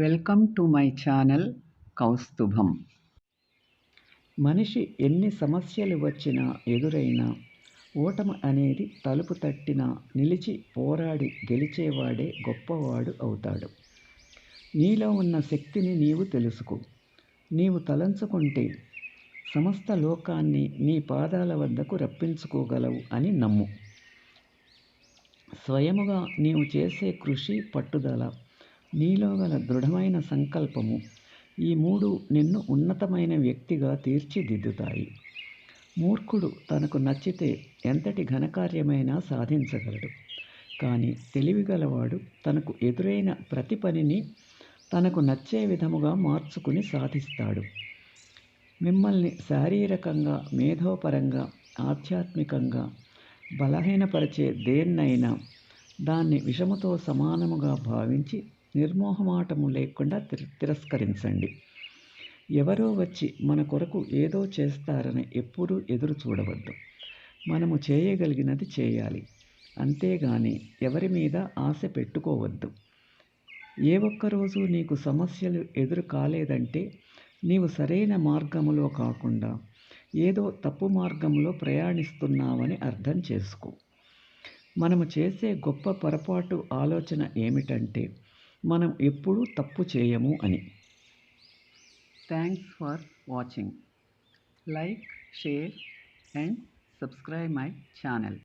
Welcome to my channel Kaustubham. మనిషి ఎన్ని సమస్యలు వచ్చినా ఎదురైనా ఓటమి అనేది తలుపు తట్టినా నిలిచి పోరాడి గెలిచేవాడే గొప్పవాడు అవుతాడు. నీలో ఉన్న శక్తిని నీవు తెలుసుకో. నీవు తలంచుకుంటే సమస్త లోకాన్ని నీ పాదాల వద్దకు రప్పించుకోగలవు అని నమ్ము. స్వయముగా నీవు చేసే కృషి, పట్టుదల, నీలో గల దృఢమైన సంకల్పము ఈ మూడు నిన్ను ఉన్నతమైన వ్యక్తిగా తీర్చిదిద్దుతాయి. మూర్ఖుడు తనకు నచ్చితే ఎంతటి ఘనకార్యమైనా సాధించగలడు. కానీ తెలివిగలవాడు తనకు ఎదురైన ప్రతి పనిని తనకు నచ్చే విధముగా మార్చుకుని సాధిస్తాడు. మిమ్మల్ని శారీరకంగా, మేధోపరంగా, ఆధ్యాత్మికంగా బలహీనపరిచే దేన్నైనా దాన్ని విషముతో సమానముగా భావించి నిర్మోహమాటము లేకుండా తిరస్కరించండి. ఎవరో వచ్చి మన కొరకు ఏదో చేస్తారని ఎప్పుడూ ఎదురు చూడవద్దు. మనము చేయగలిగినది చేయాలి, అంతేగాని ఎవరి మీద ఆశ పెట్టుకోవద్దు. ఏ ఒక్కరోజు నీకు సమస్యలు ఎదురు కాలేదంటే నీవు సరైన మార్గములో కాకుండా ఏదో తప్పు మార్గంలో ప్రయాణిస్తున్నావని అర్థం చేసుకో. మనము చేసే గొప్ప పొరపాటు ఆలోచన ఏమిటంటే మనం ఎప్పుడూ తప్పు చేయము అని. Thanks for watching. Like, share and subscribe my channel.